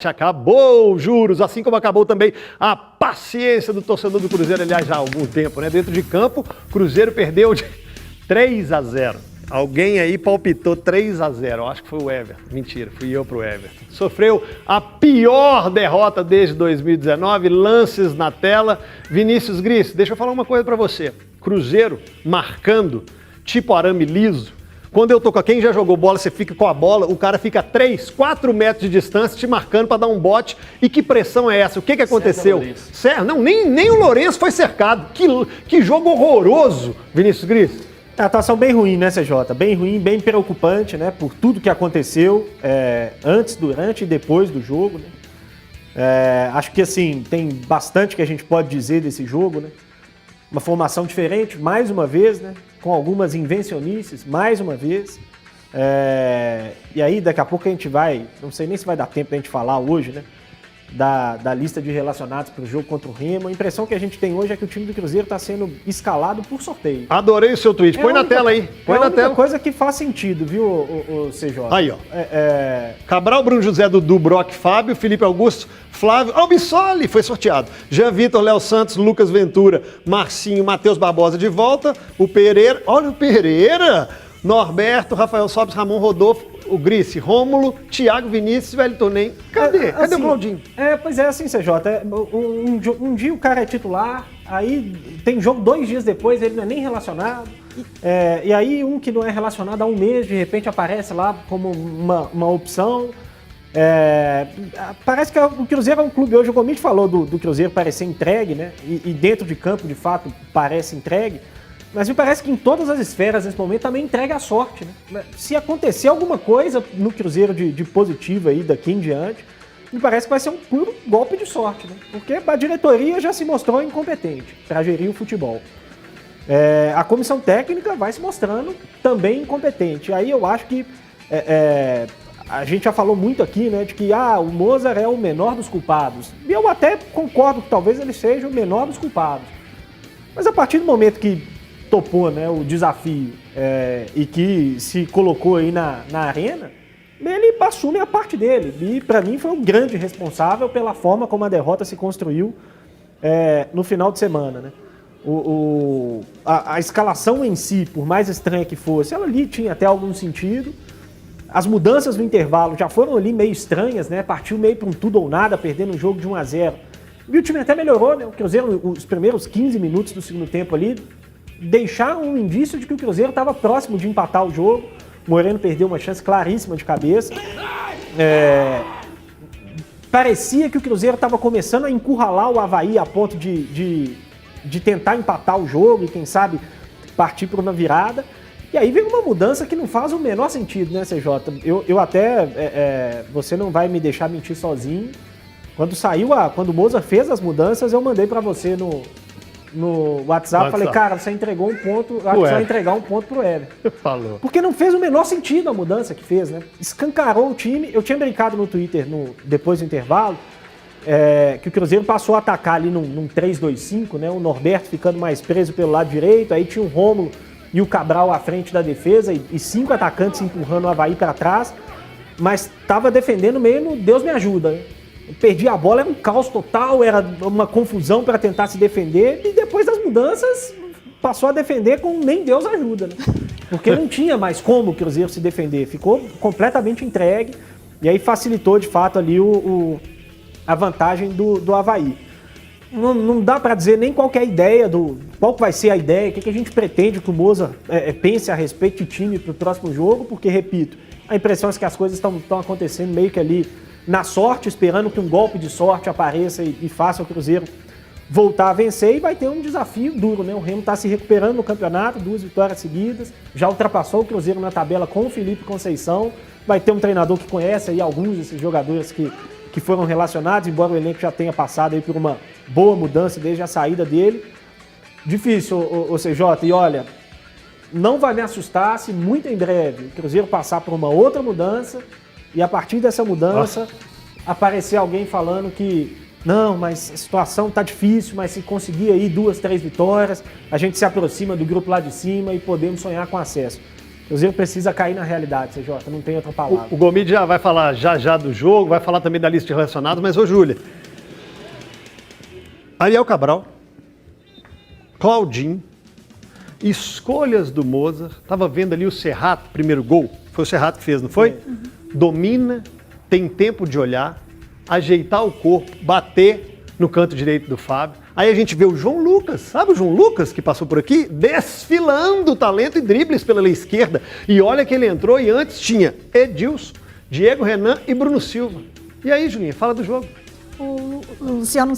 Acabou os juros, assim como acabou também a paciência do torcedor do Cruzeiro, aliás, já há algum tempo, né? Dentro de campo, Cruzeiro perdeu de 3-0. Alguém aí palpitou 3-0, acho que foi o Everton. Mentira, fui eu pro Everton. Sofreu a pior derrota desde 2019, lances na tela. Vinícius Gris, deixa eu falar uma coisa pra você. Cruzeiro marcando, tipo arame liso. Quando eu tô com quem já jogou bola, você fica com a bola, o cara fica a 3, 4 metros de distância te marcando para dar um bote. E que pressão é essa? O que aconteceu? Certo? Não, nem o Lourenço foi cercado. Que jogo horroroso, Vinícius Gris. A atuação bem ruim, né, CJ? Bem ruim, bem preocupante, né? Por tudo que aconteceu antes, durante e depois do jogo, né? Acho que, assim, tem bastante que a gente pode dizer desse jogo, né? Uma formação diferente, mais uma vez, né? Com algumas invencionices, mais uma vez. E aí, daqui a pouco a gente vai, não sei nem se vai dar tempo da gente falar hoje, né? Da lista de relacionados para o jogo contra o Remo. A impressão que a gente tem hoje é que o time do Cruzeiro está sendo escalado por sorteio. Adorei o seu tweet. Põe na tela aí. Põe na tela. É uma coisa que faz sentido, viu, o CJ? Aí, ó. Cabral, Bruno José, Dudu, Brock, Fábio, Felipe Augusto, Flávio, Albissoli foi sorteado. Jean Vitor, Léo Santos, Lucas Ventura, Marcinho, Matheus Barbosa de volta. O Pereira, olha o Pereira! Norberto, Rafael Sobes, Ramon Rodolfo, o Grice, Rômulo, Thiago Vinícius, Wellington Nem. Cadê? Cadê o Claudinho? Pois é, assim, CJ. Um dia o cara é titular, aí tem jogo 2 dias depois, ele não é nem relacionado. E aí um que não é relacionado há um mês, de repente aparece lá como uma opção. Parece que o Cruzeiro é um clube, hoje o Gomide falou do Cruzeiro parecer entregue, né? E dentro de campo, de fato, parece entregue. Mas me parece que em todas as esferas, nesse momento, também entrega a sorte, né? Se acontecer alguma coisa no Cruzeiro de positivo aí daqui em diante, me parece que vai ser um puro golpe de sorte, né? Porque a diretoria já se mostrou incompetente para gerir o futebol. A comissão técnica vai se mostrando também incompetente. Aí eu acho que a gente já falou muito aqui, né, de que o Mozart é o menor dos culpados. E eu até concordo que talvez ele seja o menor dos culpados. Mas a partir do momento que topou, né, o desafio e que se colocou aí na arena, ele assume a parte dele. E para mim foi um grande responsável pela forma como a derrota se construiu no final de semana, né? A escalação em si, por mais estranha que fosse, ela ali tinha até algum sentido. As mudanças no intervalo já foram ali meio estranhas, né? Partiu meio para um tudo ou nada, perdendo um jogo de 1-0. E o time até melhorou, né? O Cruzeiro, os primeiros 15 minutos do segundo tempo ali, deixaram um indício de que o Cruzeiro estava próximo de empatar o jogo. O Moreno perdeu uma chance claríssima de cabeça. Parecia que o Cruzeiro estava começando a encurralar o Avaí a ponto de tentar empatar o jogo e, quem sabe, partir para uma virada. E aí veio uma mudança que não faz o menor sentido, né, CJ? Eu até... você não vai me deixar mentir sozinho. Quando o Mozart fez as mudanças, eu mandei para você no WhatsApp, falei, cara, você entregou um ponto, acho que você vai entregar um ponto pro Everton. Falou. Porque não fez o menor sentido a mudança que fez, né? Escancarou o time. Eu tinha brincado no Twitter depois do intervalo, que o Cruzeiro passou a atacar ali num 3-2-5, né? O Norberto ficando mais preso pelo lado direito, aí tinha o Rômulo e o Cabral à frente da defesa e 5 atacantes empurrando o Avaí para trás, mas estava defendendo meio no Deus me ajuda, né? Perdia a bola, era um caos total, era uma confusão para tentar se defender, e depois das mudanças passou a defender com nem Deus ajuda, né? Porque não tinha mais como o Cruzeiro se defender, ficou completamente entregue, e aí facilitou de fato ali a vantagem do Avaí. Não dá para dizer nem qual que é a ideia, qual que vai ser a ideia, o que a gente pretende que o Mozart pense a respeito do time para o próximo jogo, porque, repito, a impressão é que as coisas estão acontecendo meio que ali na sorte, esperando que um golpe de sorte apareça e faça o Cruzeiro voltar a vencer, e vai ter um desafio duro, né? O Remo está se recuperando no campeonato, 2 vitórias seguidas, já ultrapassou o Cruzeiro na tabela com o Felipe Conceição, vai ter um treinador que conhece aí alguns desses jogadores que foram relacionados, embora o elenco já tenha passado aí por uma boa mudança desde a saída dele. Difícil, o CJ, e olha, não vai me assustar se muito em breve o Cruzeiro passar por uma outra mudança e a partir dessa mudança aparecer alguém falando que não, mas a situação tá difícil, mas se conseguir aí 2, 3 vitórias, a gente se aproxima do grupo lá de cima e podemos sonhar com acesso. O Cruzeiro precisa cair na realidade, CJ, não tem outra palavra. O Gomide já vai falar já do jogo, vai falar também da lista de relacionados, mas, ô Júlia, Ariel Cabral, Claudinho, escolhas do Mozart, estava vendo ali o Serrato, primeiro gol, foi o Serrato que fez, não foi? Uhum. Domina, tem tempo de olhar, ajeitar o corpo, bater no canto direito do Fábio. Aí a gente vê o João Lucas, sabe o João Lucas que passou por aqui? Desfilando talento e dribles pela esquerda. E olha que ele entrou e antes tinha Edilson, Diego Renan e Bruno Silva. E aí, Julinha, fala do jogo. O Luciano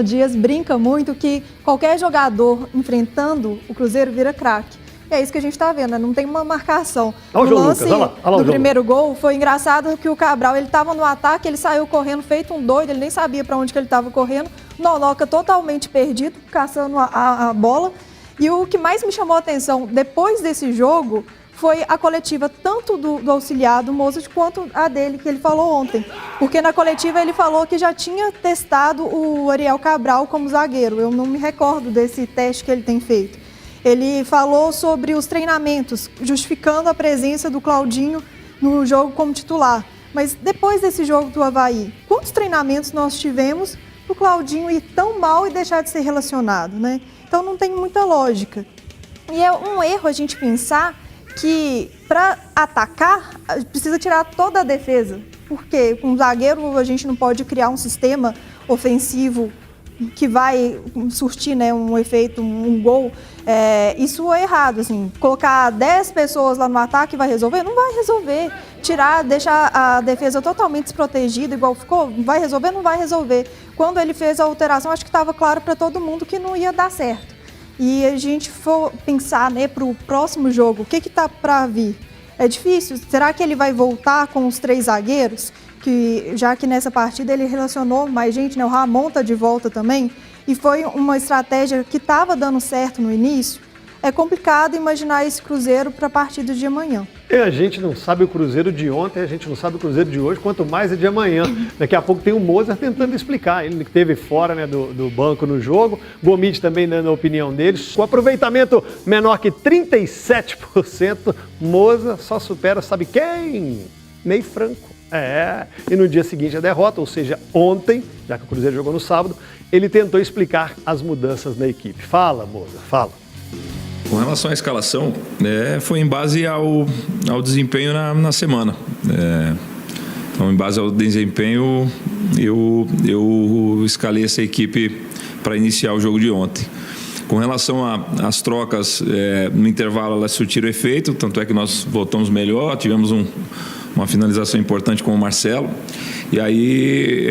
Dias brinca muito que qualquer jogador enfrentando o Cruzeiro vira craque. E é isso que a gente está vendo, né? Não tem uma marcação. Olha o lance do primeiro gol foi engraçado que o Cabral, ele estava no ataque, ele saiu correndo feito um doido, ele nem sabia para onde que ele estava correndo. Nonoca totalmente perdido, caçando a bola. E o que mais me chamou a atenção depois desse jogo foi a coletiva tanto do auxiliar do Mozart quanto a dele, que ele falou ontem. Porque na coletiva ele falou que já tinha testado o Ariel Cabral como zagueiro. Eu não me recordo desse teste que ele tem feito. Ele falou sobre os treinamentos, justificando a presença do Claudinho no jogo como titular. Mas depois desse jogo do Avaí, quantos treinamentos nós tivemos para o Claudinho ir tão mal e deixar de ser relacionado, né? Então não tem muita lógica. E é um erro a gente pensar que para atacar precisa tirar toda a defesa. Porque com um zagueiro a gente não pode criar um sistema ofensivo que vai surtir, né, um efeito, um gol. Isso é errado, assim. Colocar 10 pessoas lá no ataque vai resolver? Não vai resolver. Deixar a defesa totalmente desprotegida, igual ficou, vai resolver? Não vai resolver. Quando ele fez a alteração, acho que estava claro para todo mundo que não ia dar certo. E a gente for pensar, né, para o próximo jogo, o que está para vir? É difícil. Será que ele vai voltar com os 3 zagueiros? Já que nessa partida ele relacionou mais gente, né? O Ramon está de volta também, e foi uma estratégia que estava dando certo no início. É complicado imaginar esse Cruzeiro para a partida de amanhã. E a gente não sabe o Cruzeiro de ontem, a gente não sabe o Cruzeiro de hoje, quanto mais é de amanhã. Daqui a pouco tem o Mozart tentando explicar, ele que esteve fora, né, do banco no jogo, Gomide também dando a opinião deles. Com aproveitamento menor que 37%, Mozart só supera, sabe quem? Ney Franco. E no dia seguinte a derrota, ou seja, ontem, já que o Cruzeiro jogou no sábado, ele tentou explicar as mudanças na equipe. Fala, Moza, fala. Com relação à escalação, foi em base ao desempenho na semana. Então, em base ao desempenho, eu escalei essa equipe para iniciar o jogo de ontem. Com relação às trocas, no intervalo elas surtiram efeito, tanto é que nós voltamos melhor, tivemos uma finalização importante com o Marcelo. E aí,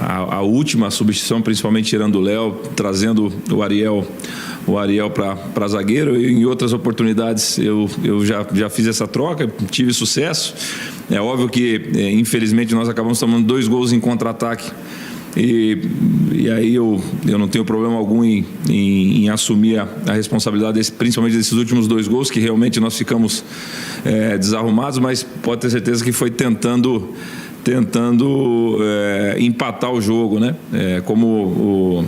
a última substituição, principalmente tirando o Léo, trazendo o Ariel para zagueiro. E em outras oportunidades eu já fiz essa troca, tive sucesso. É óbvio que, infelizmente, nós acabamos tomando 2 gols em contra-ataque. E aí eu não tenho problema algum em assumir a responsabilidade, principalmente desses últimos 2 gols, que realmente nós ficamos desarrumados, mas pode ter certeza que foi tentando empatar o jogo, né? Como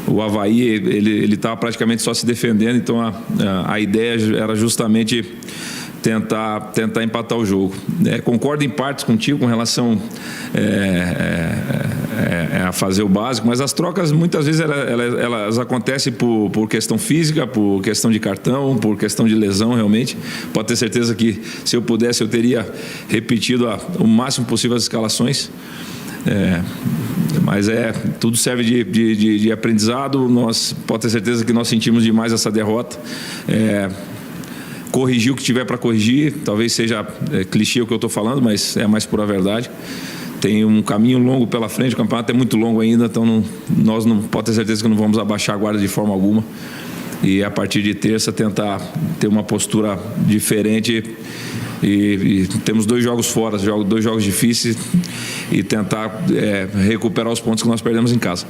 o Avaí, ele estava praticamente só se defendendo, então a ideia era justamente tentar empatar o jogo. Concordo em partes contigo com relação a fazer o básico, mas as trocas muitas vezes elas acontecem por questão física, por questão de cartão, por questão de lesão realmente. Pode ter certeza que se eu pudesse eu teria repetido o máximo possível as escalações. Mas tudo serve de aprendizado. Pode ter certeza que nós sentimos demais essa derrota. Corrigir o que tiver para corrigir, talvez seja clichê o que eu estou falando, mas é a mais pura verdade. Tem um caminho longo pela frente, o campeonato é muito longo ainda, então nós não pode ter certeza que não vamos abaixar a guarda de forma alguma. E a partir de terça tentar ter uma postura diferente. E temos 2 jogos fora, 2 jogos difíceis, e tentar recuperar os pontos que nós perdemos em casa.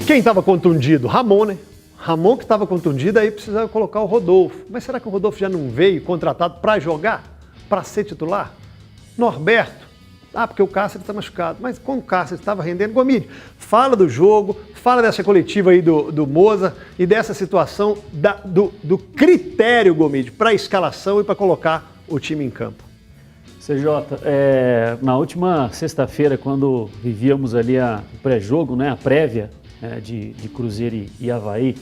Quem estava contundido? Ramon, né? Ramon que estava contundido, aí precisava colocar o Rodolfo. Mas será que o Rodolfo já não veio contratado para jogar? Para ser titular? Norberto? Porque o Cáceres está machucado. Mas com o Cáceres estava rendendo. Gomide, fala do jogo, Fala dessa coletiva aí do Moza e dessa situação do critério, Gomide, para a escalação e para colocar o time em campo. CJ, na última sexta-feira, quando vivíamos ali o pré-jogo, né, a prévia de Cruzeiro e Avaí,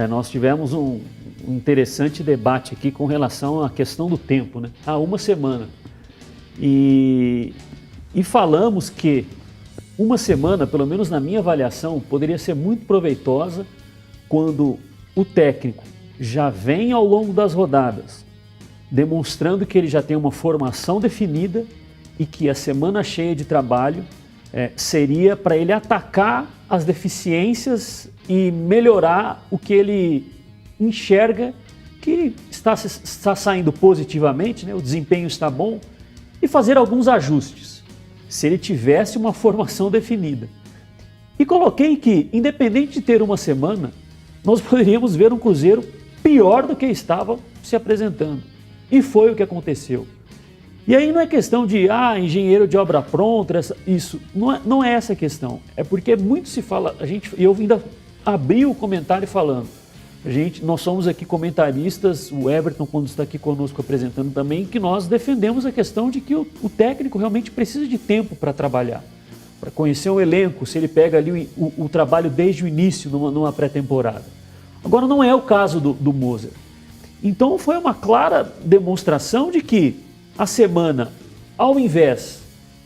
nós tivemos um interessante debate aqui com relação à questão do tempo, né? Há uma semana. E falamos que uma semana, pelo menos na minha avaliação, poderia ser muito proveitosa quando o técnico já vem ao longo das rodadas demonstrando que ele já tem uma formação definida e que a semana cheia de trabalho seria para ele atacar as deficiências e melhorar o que ele enxerga que está saindo positivamente, né? O desempenho está bom, e fazer alguns ajustes, se ele tivesse uma formação definida. E coloquei que, independente de ter uma semana, nós poderíamos ver um Cruzeiro pior do que estava se apresentando. E foi o que aconteceu. E aí não é questão de, engenheiro de obra pronta, isso. Não é essa a questão. É porque muito se fala, eu ainda abri o comentário falando, nós somos aqui comentaristas, o Everton, quando está aqui conosco apresentando também, que nós defendemos a questão de que o técnico realmente precisa de tempo para trabalhar, para conhecer o elenco, se ele pega ali o trabalho desde o início, numa pré-temporada. Agora não é o caso do Moza. Então foi uma clara demonstração de que a semana, ao invés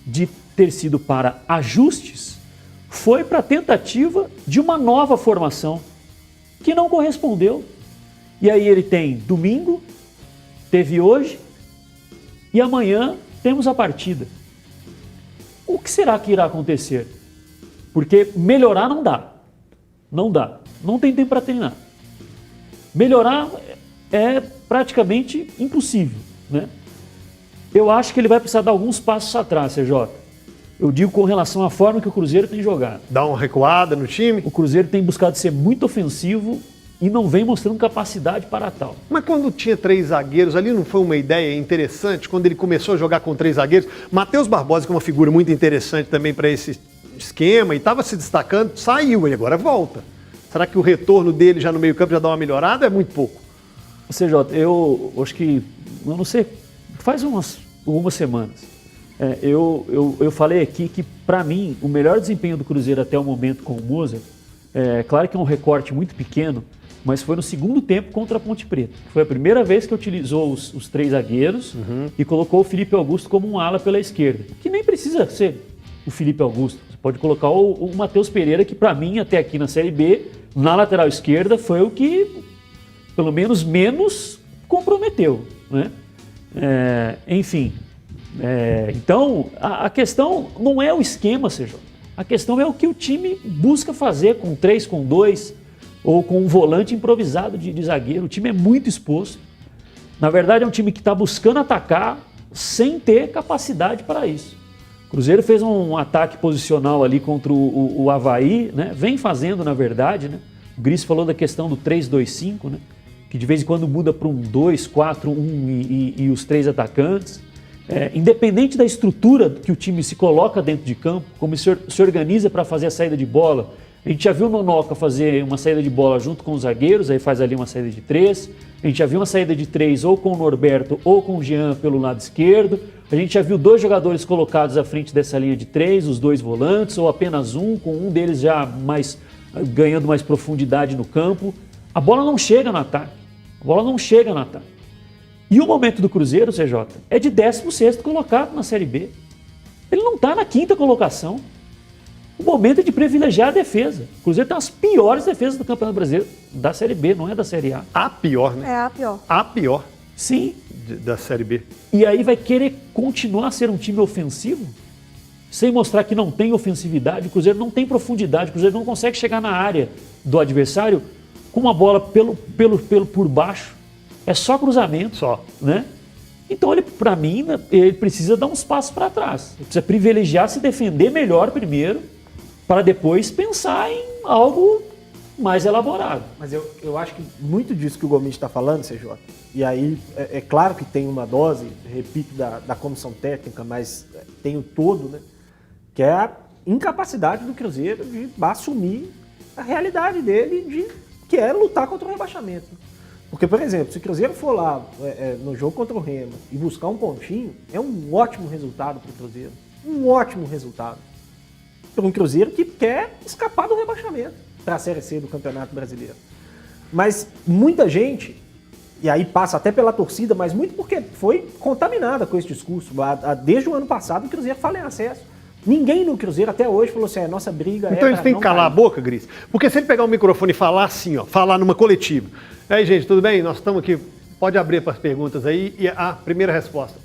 de ter sido para ajustes, foi para a tentativa de uma nova formação, que não correspondeu. E aí ele tem domingo, teve hoje, e amanhã temos a partida. O que será que irá acontecer? Porque melhorar não dá. Não dá. Não tem tempo para treinar. Melhorar é praticamente impossível, né? Eu acho que ele vai precisar dar alguns passos atrás, CJ. Eu digo com relação à forma que o Cruzeiro tem jogado. Dá uma recuada no time? O Cruzeiro tem buscado ser muito ofensivo e não vem mostrando capacidade para tal. Mas quando tinha 3 zagueiros ali, não foi uma ideia interessante? Quando ele começou a jogar com 3 zagueiros, Matheus Barbosa, que é uma figura muito interessante também para esse esquema, e estava se destacando, saiu e agora volta. Será que o retorno dele já no meio-campo já dá uma melhorada? É muito pouco. CJ, eu acho que, eu não sei, faz algumas semanas, eu falei aqui que, para mim, o melhor desempenho do Cruzeiro até o momento com o Moza, claro que é um recorte muito pequeno, mas foi no segundo tempo contra a Ponte Preta. Foi a primeira vez que utilizou os 3 zagueiros e colocou o Felipe Augusto como um ala pela esquerda, que nem precisa ser o Felipe Augusto. Você pode colocar o Matheus Pereira, que para mim, até aqui na Série B, na lateral esquerda, foi o que, pelo menos comprometeu, né? Enfim, então a questão não é o esquema, CJ. A questão é o que o time busca fazer com 3, com 2 ou com um volante improvisado de zagueiro. O time é muito exposto. Na verdade, é um time que está buscando atacar sem ter capacidade para isso. O Cruzeiro fez um ataque posicional ali contra o Avaí, né? Vem fazendo, na verdade, né? O Gris falou da questão do 3-2-5, né? Que de vez em quando muda para um 2-4-1 e os 3 atacantes. Independente da estrutura que o time se coloca dentro de campo, como se organiza para fazer a saída de bola. A gente já viu o Nonoca fazer uma saída de bola junto com os zagueiros, aí faz ali uma saída de 3. A gente já viu uma saída de 3 ou com o Norberto ou com o Jean pelo lado esquerdo. A gente já viu 2 jogadores colocados à frente dessa linha de 3, os 2 volantes, ou apenas um, com um deles já ganhando mais profundidade no campo. A bola não chega no ataque. A bola não chega no ataque. E o momento do Cruzeiro, CJ, é de 16º colocado na Série B. Ele não está na 5ª colocação. O momento é de privilegiar a defesa. O Cruzeiro tem as piores defesas do Campeonato Brasileiro, da Série B, não é da Série A. A pior, né? É a pior. A pior. Sim. Da Série B. E aí vai querer continuar a ser um time ofensivo? Sem mostrar que não tem ofensividade, o Cruzeiro não tem profundidade, o Cruzeiro não consegue chegar na área do adversário com uma bola por baixo. É só cruzamento. Só. Né? Então, para mim, ele precisa dar uns passos para trás. Ele precisa privilegiar, se defender melhor primeiro, para depois pensar em algo mais elaborado. Mas eu acho que muito disso que o Gomes está falando, CJ, e aí é claro que tem uma dose, repito, da comissão técnica, mas tem o todo, né? Que é a incapacidade do Cruzeiro de assumir a realidade dele que é lutar contra o rebaixamento. Porque, por exemplo, se o Cruzeiro for lá no jogo contra o Remo e buscar um pontinho, é um ótimo resultado para o Cruzeiro. Um ótimo resultado. Para um Cruzeiro que quer escapar do rebaixamento para a Série C do Campeonato Brasileiro. Mas muita gente, e aí passa até pela torcida, mas muito porque foi contaminada com esse discurso. Desde o ano passado o Cruzeiro fala em acesso. Ninguém no Cruzeiro até hoje falou assim, nossa briga então eles têm que calar cair. a boca, Gris? Porque se ele pegar o microfone e falar assim, ó, falar numa coletiva. E aí, gente, tudo bem? Nós estamos aqui, pode abrir para as perguntas aí. E a primeira resposta,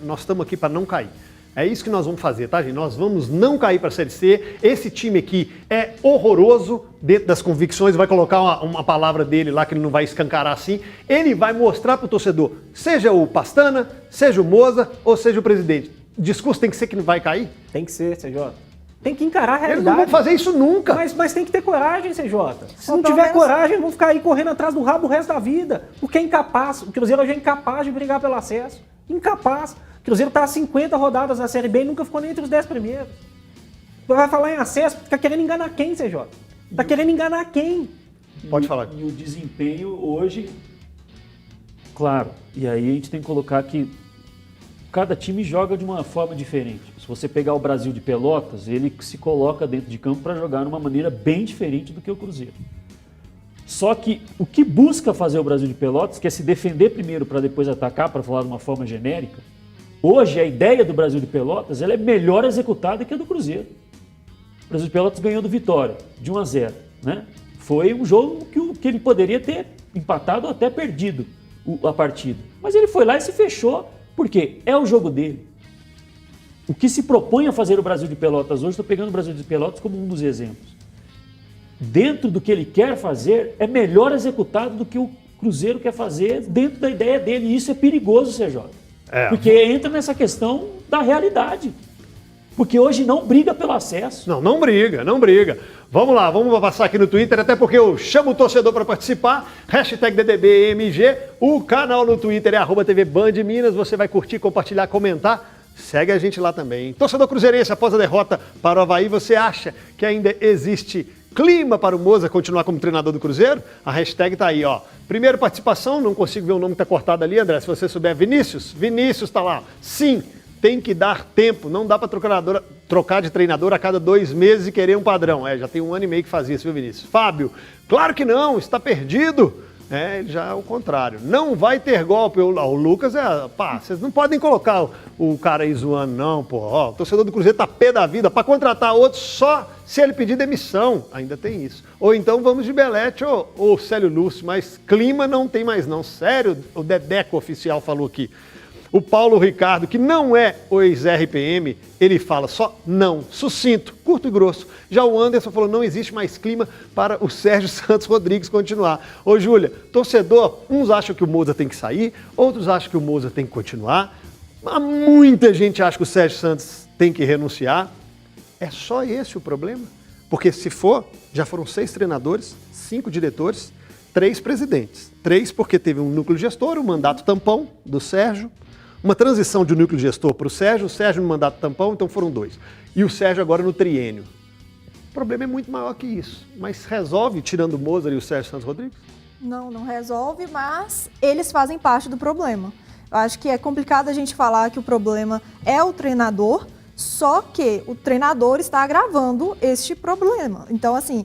nós estamos aqui para não cair. É isso que nós vamos fazer, tá, gente? Nós vamos não cair para a Série C. Esse time aqui é horroroso dentro das convicções. Vai colocar uma palavra dele lá que ele não vai escancarar assim. Ele vai mostrar para o torcedor, seja o Pastana, seja o Moza ou seja o presidente. O discurso tem que ser que não vai cair? Tem que ser, CJ. Tem que encarar a Eles realidade. não vão fazer isso nunca. Mas tem que ter coragem, CJ. Se Ou não pelo tiver menos- coragem, vão ficar aí correndo atrás do rabo o resto da vida. Porque é incapaz. O Cruzeiro hoje é incapaz de brigar pelo acesso. Incapaz. O Cruzeiro está há 50 rodadas na Série B e nunca ficou nem entre os 10 primeiros. Vai falar em acesso, tá querendo enganar quem, CJ? Tá querendo enganar quem? Pode falar. E o desempenho hoje, claro, e aí a gente tem que colocar que cada time joga de uma forma diferente. Se você pegar o Brasil de Pelotas, ele se coloca dentro de campo para jogar de uma maneira bem diferente do que o Cruzeiro. Só que o que busca fazer o Brasil de Pelotas, que é se defender primeiro para depois atacar, para falar de uma forma genérica, hoje a ideia do Brasil de Pelotas ela é melhor executada que a do Cruzeiro. O Brasil de Pelotas ganhou do Vitória, de 1-0. Né? Foi um jogo que ele poderia ter empatado ou até perdido a partida. Mas ele foi lá e se fechou, porque é o jogo dele. O que se propõe a fazer o Brasil de Pelotas hoje, estou pegando o Brasil de Pelotas como um dos exemplos. Dentro do que ele quer fazer, é melhor executado do que o Cruzeiro quer fazer dentro da ideia dele. E isso é perigoso, CJ. Porque entra nessa questão da realidade. Porque hoje não briga pelo acesso. Não briga, não briga. Vamos lá, vamos passar aqui no Twitter, até porque eu chamo o torcedor para participar. Hashtag DDBMG, o canal no Twitter é @TV Band Minas. Você vai curtir, compartilhar, comentar. Segue a gente lá também. Torcedor cruzeirense, após a derrota para o Avaí, você acha que ainda existe clima para o Moza continuar como treinador do Cruzeiro? A hashtag tá aí, ó. Primeira participação, não consigo ver o nome que tá cortado ali, André, se você souber. Vinícius tá lá. Sim, tem que dar tempo, não dá para trocar de treinador a cada 2 meses e querer um padrão. Já tem 1 ano e meio que faz isso, viu, Vinícius? Fábio, claro que não, está perdido. Ele já é o contrário. Não vai ter golpe. O Lucas vocês não podem colocar o cara aí zoando, não, pô. O torcedor do Cruzeiro tá pé da vida para contratar outro só se ele pedir demissão. Ainda tem isso. Ou então vamos de Belete ou Célio Lúcio, mas clima não tem mais não. Sério, o Dedeco oficial falou aqui. O Paulo Ricardo, que não é o ex-RPM, ele fala só não, sucinto, curto e grosso. Já o Anderson falou, não existe mais clima para o Sérgio Santos Rodrigues continuar. Ô Júlia, torcedor, uns acham que o Moza tem que sair, outros acham que o Moza tem que continuar. Mas muita gente acha que o Sérgio Santos tem que renunciar. É só esse o problema? Porque se for, já foram 6 treinadores, 5 diretores, 3 presidentes. 3 porque teve um núcleo gestor, um mandato tampão do Sérgio, uma transição de um núcleo gestor para o Sérgio no mandato tampão, então foram 2. E o Sérgio agora no triênio. O problema é muito maior que isso. Mas resolve tirando o Moza e o Sérgio Santos Rodrigues? Não resolve, mas eles fazem parte do problema. Eu acho que é complicado a gente falar que o problema é o treinador, só que o treinador está agravando este problema. Então, assim,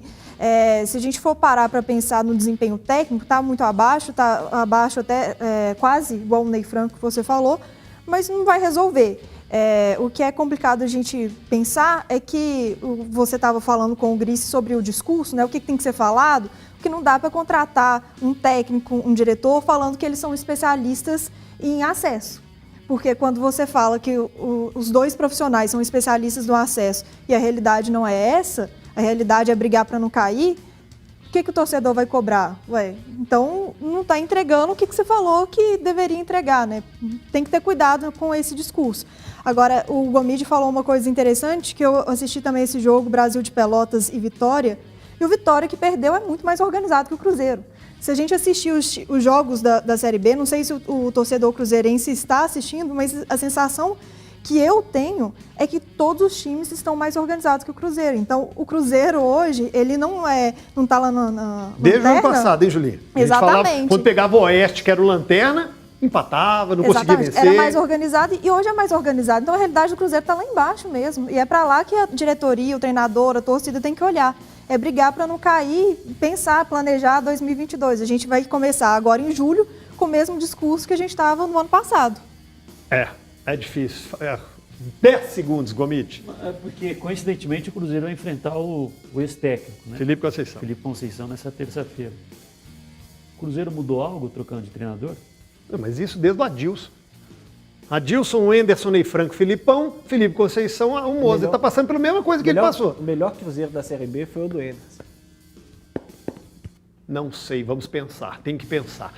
se a gente for parar para pensar no desempenho técnico, está muito abaixo, está abaixo até quase igual o Ney Franco que você falou, mas não vai resolver. O que é complicado a gente pensar é que você estava falando com o Gris sobre o discurso, né? O que tem que ser falado, que não dá para contratar um técnico, um diretor, falando que eles são especialistas em acesso. Porque quando você fala que os 2 profissionais são especialistas no acesso e a realidade não é essa, a realidade é brigar para não cair, o que o torcedor vai cobrar? Então não está entregando o que você falou que deveria entregar, né? Tem que ter cuidado com esse discurso. Agora, o Gomide falou uma coisa interessante, que eu assisti também esse jogo, Brasil de Pelotas e Vitória, e o Vitória que perdeu é muito mais organizado que o Cruzeiro. Se a gente assistir os jogos da Série B, não sei se o torcedor cruzeirense está assistindo, mas a sensação que eu tenho é que todos os times estão mais organizados que o Cruzeiro. Então, o Cruzeiro hoje, ele não está lá na Desde o ano lanterna. passado, hein, Julinha? A gente Exatamente. falava, quando pegava o Oeste, que era o lanterna, empatava, não conseguia Exatamente. vencer. Era mais organizado e hoje é mais organizado. Então, a realidade do Cruzeiro está lá embaixo mesmo. E é para lá que a diretoria, o treinador, a torcida tem que olhar. É brigar para não cair, pensar, planejar 2022. A gente vai começar agora em julho com o mesmo discurso que a gente estava no ano passado. É difícil. 10 segundos, Gomite. É porque, coincidentemente, o Cruzeiro vai enfrentar o ex-técnico, né? Felipe Conceição. Felipe Conceição nessa terça-feira. O Cruzeiro mudou algo trocando de treinador? Não, mas isso desde o Adilson. Adilson, Anderson, Ney Franco, Filipão, Felipe Conceição, o Moza. Está passando pela mesma coisa que ele passou. O melhor Cruzeiro da Série B foi o do Anderson. Não sei, vamos pensar, tem que pensar.